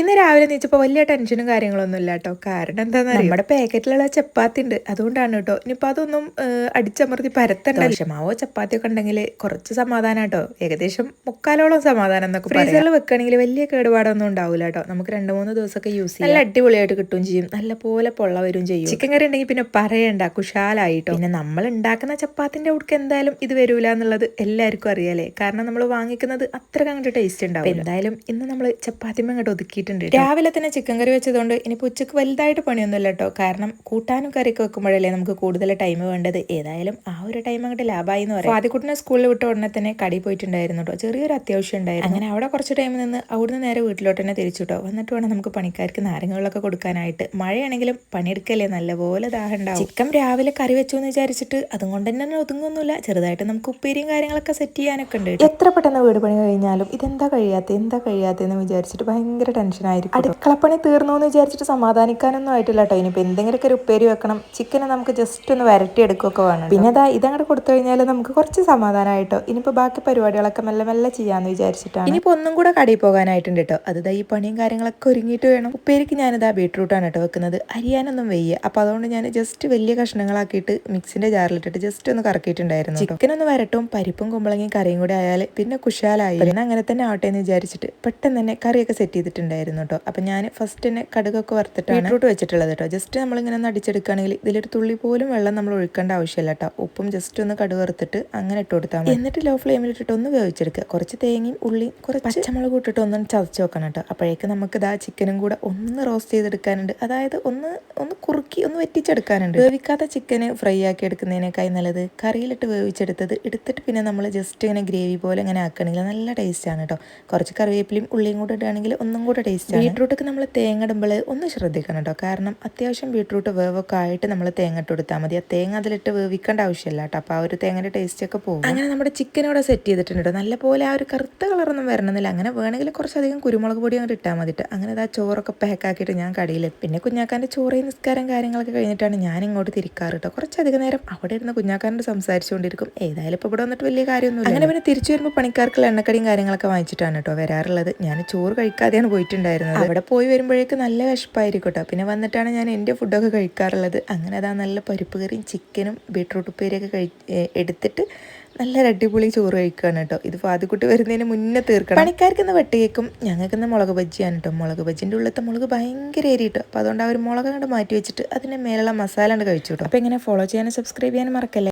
ഇന്ന് രാവിലെ നീച്ചപ്പോൾ വലിയ ടെൻഷനും കാര്യങ്ങളൊന്നും ഇല്ല കേട്ടോ. കാരണം എന്താണെന്ന് അറിയോ, നമ്മുടെ പാക്കറ്റിലുള്ള ചപ്പാത്തി ഉണ്ട്, അതുകൊണ്ടാണ് കേട്ടോ. ഇനിയിപ്പോൾ അതൊന്നും അടിച്ചമർത്തി പരത്തണ്ട. ദോശമാവോ ചപ്പാത്തിയൊക്കെ ഉണ്ടെങ്കിൽ കുറച്ച് സമാധാനം കേട്ടോ, ഏകദേശം മുക്കാലോളം സമാധാനം എന്നൊക്കെ. ഫ്രീസറിൽ വെക്കുകയാണെങ്കിൽ വലിയ കേടുപാടൊന്നും ഉണ്ടാവില്ല കേട്ടോ. നമുക്ക് 2-3 ദിവസമൊക്കെ യൂസ് ചെയ്യാം. നല്ല അടിപൊളിയായിട്ട് കിട്ടുകയും ചെയ്യും, നല്ല പോലെ പൊള്ള വരും ചെയ്യും. ചിക്കൻ കറി ഉണ്ടെങ്കിൽ പിന്നെ പറയണ്ട, കുശാലായിട്ടോ. പിന്നെ നമ്മൾ ഉണ്ടാക്കുന്ന ചപ്പാത്തിന്റെ ഉടുക്ക് എന്തായാലും ഇത് വരൂല എന്നുള്ളത് എല്ലാവർക്കും അറിയാലേ, കാരണം നമ്മൾ വാങ്ങിക്കുന്നത് അത്ര കണ്ടിട്ട് ടേസ്റ്റ് ഉണ്ടാവും. എന്തായാലും ഇന്ന് നമ്മൾ ചപ്പാത്തിമ്മ അങ്ങോട്ട് ഒതുക്കിയിട്ടുണ്ട്. രാവിലെ തന്നെ ചിക്കൻ കറി വെച്ചതുകൊണ്ട് ഇനിയിപ്പോൾ ഉച്ചക്ക് വലുതായിട്ട് പണിയൊന്നുമില്ല കേട്ടോ. കാരണം കൂട്ടാനും കറിയൊക്കെ വെക്കുമ്പോഴല്ലേ നമുക്ക് കൂടുതൽ ടൈം വേണ്ടത്. ഏതായാലും ആ ഒരു ടൈം അങ്ങോട്ട് ലാഭമായി എന്ന് പറയും. ആദ്യക്കുട്ടിനെ സ്കൂളിൽ വിട്ട ഉടനെ തന്നെ കടി പോയിട്ടുണ്ടായിരുന്നു കേട്ടോ. ചെറിയൊരു അത്യാവശ്യം ഉണ്ടായിരുന്നു. അങ്ങനെ അവിടെ കുറച്ച് ടൈം നിന്ന് അവിടുന്ന് നേരെ വീട്ടിലോട്ട് തന്നെ തിരിച്ചു കേട്ടോ. വന്നിട്ട് വേണം നമുക്ക് പണിക്കാർക്ക് നാരങ്ങകളൊക്കെ കൊടുക്കാനായിട്ട്. മഴയാണെങ്കിലും പണിയെടുക്കല്ലേ, നല്ലപോലെ ദാഹം ഉണ്ടാവും. ചിക്കൻ രാവിലെ കറി വെച്ചു എന്ന് വിചാരിച്ചിട്ട് അതുകൊണ്ട് തന്നെ ഒതുങ്ങൊന്നുമില്ല. ചെറുതായിട്ട് നമുക്ക് ഉപ്പേരിയും കാര്യങ്ങളൊക്കെ സെറ്റ് ചെയ്യാനൊക്കെ ഉണ്ട്. എത്ര പെട്ടെന്ന് വീട് പണി കഴിഞ്ഞാലും ഇതെന്താ കഴിയാത്തെന്ന് വിചാരിച്ചിട്ട് ഭയങ്കര ടെൻഷനായിരിക്കും. അടുക്കളപ്പണി തീർന്നു എന്ന് വിചാരിച്ചിട്ട് സമാധാനിക്കാനൊന്നും ആയിട്ടില്ല കേട്ടോ. ഇനിയിപ്പോൾ എന്തെങ്കിലുമൊക്കെ ഒരു ഉപ്പേരി വെക്കണം, ചിക്കനെ നമുക്ക് ജസ്റ്റ് ഒന്ന് വരട്ടി എടുക്കുകയൊക്കെ വേണം. പിന്നെ ഇതങ്ങോട്ട് കൊടുത്തു കഴിഞ്ഞാൽ നമുക്ക് കുറച്ച് സമാധാനമായിട്ടോ. ഇനിയിപ്പോൾ ബാക്കി പരിപാടികളൊക്കെ മെല്ലെ മെല്ലെ ചെയ്യാമെന്ന് വിചാരിച്ചിട്ടാണ്. ഇനിയിപ്പോൾ ഒന്നും കൂടെ കടയിൽ പോകാനായിട്ടുണ്ട് കേട്ടോ. അത് ഈ പണിയും കാര്യങ്ങളൊക്കെ ഒരുങ്ങിയിട്ട് വേണം. ഉപ്പേരിക്ക് ഞാനിതാ ബീട്രൂട്ടാണ് കേട്ടോ വെക്കുന്നത്. അരിയാനൊന്നും വയ്യ, അപ്പോൾ അതുകൊണ്ട് ഞാൻ ജസ്റ്റ് വലിയ കഷ്ണങ്ങളാക്കിയിട്ട് മിക്സിൻ്റെ ജാറിലിട്ടിട്ട് ജസ്റ്റ് ഒന്ന് കറക്കിയിട്ടുണ്ടായിരുന്നു. ചിക്കൻ ഒന്ന് വരട്ടും പരിപ്പും കുമ്പളങ്ങയും കറിയും കൂടെ ആയാൽ പിന്നെ കുശാലായി. പിന്നെ അങ്ങനെ തന്നെ ആവട്ടെ എന്ന് വിചാരിച്ചിട്ട് പെട്ടെന്ന് തന്നെ കറിയൊക്കെ സെറ്റ് ചെയ്തിട്ടുണ്ടായിരുന്നു കേട്ടോ. അപ്പം ഞാൻ ഫസ്റ്റ് തന്നെ കടുകൊക്കെ വറുത്തിട്ടാണ് ബീട്രൂട്ട് വെച്ചിട്ടുള്ളത് കേട്ടോ. ജസ്റ്റ് നമ്മളിങ്ങനെ ഒന്ന് അടിച്ചെടുക്കുകയാണെങ്കിൽ ഇതിലൊരു തുള്ളി പോലും വെള്ളം നമ്മൾ ഒഴിക്കേണ്ട ആവശ്യമില്ല കേട്ടോ. ഉപ്പും ജസ്റ്റ് ഒന്ന് കടുക് വറുത്തിട്ട് അങ്ങനെ ഇട്ട് കൊടുത്താൽ മതി. എന്നിട്ട് ലോ ഫ്ലെയിമിലിട്ടിട്ട് ഒന്ന് വേവിച്ചെടുക്കുക. കുറച്ച് തേങ്ങയും ഉള്ളിയും കുറച്ച് പച്ചമുളക് ഇട്ടിട്ട് ഒന്ന് ചതച്ച് വെക്കണം കേട്ടോ. അപ്പോഴേക്ക് നമുക്ക് ഇതാ ചിക്കനും കൂടെ ഒന്ന് റോസ്റ്റ് ചെയ്തെടുക്കാനുണ്ട്. അതായത് ഒന്ന് കുറുക്കി ഒന്ന് വെറ്റിച്ചെടുക്കാനുണ്ട്. വേവിക്കാത്ത ചിക്കന് ഫ്രൈ ആക്കി എടുക്കുന്നതിനേക്കായി നല്ലത് കറിയിലിട്ട് വേവിച്ചെടുത്തത് എടുത്തിട്ട് പിന്നെ നമ്മൾ ജസ്റ്റ് ഇങ്ങനെ ഗ്രേവി പോലെ ഇങ്ങനെ ആക്കുകയാണെങ്കിൽ നല്ല ടേസ്റ്റാണ് കേട്ടോ. കുറച്ച് കറിവേപ്പിലയും ഉള്ളിയും കൂടെ ഇടുകയാണെങ്കിൽ ഒന്നും കൂടെ ടേസ്റ്റാണ്. ബീട്രൂട്ടൊക്കെ നമ്മൾ തേങ്ങ ഇടുമ്പോൾ ഒന്ന് ശ്രദ്ധിക്കണം കേട്ടോ. കാരണം അത്യാവശ്യം ബീട്രൂട്ട് വേവൊക്കെ ആയിട്ട് നമ്മൾ തേങ്ങ ഇട്ട് കൊടുത്താൽ മതി. ആ തേങ്ങ അതിലിട്ട് വേവിക്കേണ്ട ആവശ്യമില്ല കേട്ടോ. അപ്പോൾ ആ ഒരു തേങ്ങയുടെ ടേസ്റ്റ് ഒക്കെ പോകും. അങ്ങനെ നമ്മുടെ ചിക്കനോടെ സെറ്റ് ചെയ്തിട്ടുണ്ട് കേട്ടോ. നല്ലപോലെ ആ ഒരു കറുത്ത കളറൊന്നും വരണമെന്നില്ല. അങ്ങനെ വേണമെങ്കിൽ കുറച്ചധികം കുരുമുളക് പൊടി അങ്ങോട്ട് ഇട്ടാൽ മതിട്ട്. അങ്ങനെ ആ ചോറൊക്കെ പാക്കാക്കിയിട്ട് ഞാൻ കടയിൽ. പിന്നെ കുഞ്ഞാക്കാൻ്റെ ചോറയും നിസ്കാരം കാര്യങ്ങളൊക്കെ കഴിഞ്ഞിട്ടാണ് ഞാൻ ഇങ്ങോട്ട് തിരിക്കാറ് കേട്ടോ. കുറച്ചധികം നേരം അവിടെ ഇരുന്ന് കുഞ്ഞാക്കാനോട് സംസാരിച്ചുകൊണ്ടിരിക്കും. ഏതായാലും ഇപ്പോൾ ഇവിടെ വന്നിട്ട് വലിയ കാര്യമൊന്നുമില്ല. അങ്ങനെ പിന്നെ തിരിച്ചു വരുമ്പോൾ പണിക്കാർക്കുള്ള എണ്ണക്കടിയും കാര്യങ്ങളൊക്കെ വാങ്ങിച്ചിട്ടാണ് കേട്ടോ വരാറുള്ളത്. ഞാൻ ചോറ് കഴിക്കാതെയാണ് പോയിട്ടുണ്ടായിരുന്നത്. അവിടെ പോയി വരുമ്പോഴേക്ക് നല്ല വിശപ്പായിരിക്കും കേട്ടോ. പിന്നെ വന്നിട്ടാണ് ഞാൻ എൻ്റെ ഫുഡൊക്കെ കഴിക്കാറുള്ളത്. അങ്ങനെ അതാ നല്ല പരിപ്പ് കറിയും ചിക്കനും ബീട്രൂട്ട് ഉപ്പേരിയൊക്കെ എടുത്തിട്ട് നല്ല അടിപൊളി ചോറ് കഴിക്കുകയാണ് കേട്ടോ. ഇത് ഫാദിക്കുട്ടി വരുന്നതിന് മുന്നേ തീർക്കണം. പണിക്കാർക്കെന്ന് വെട്ടുകേക്കും, ഞങ്ങൾക്കെന്ന് മുളക് ബജ്ജിയാണ് കേട്ടോ. മുളക് ബജ്ജിൻ്റെ ഉള്ളിലത്തെ മുളക് ഭയങ്കര എരി കേട്ടോ. അപ്പോൾ അതുകൊണ്ട് ആ ഒരു മുളക് അങ്ങോട്ട് മാറ്റി വെച്ചിട്ട് അതിൻ്റെ മേലുള്ള മസാല ഉണ്ട് കഴിച്ചു കേട്ടോ. അപ്പോൾ ഇങ്ങനെ ഫോളോ ചെയ്യാനും സബ്സ്ക്രൈബ് ചെയ്യാനും മറക്കല്ലേ.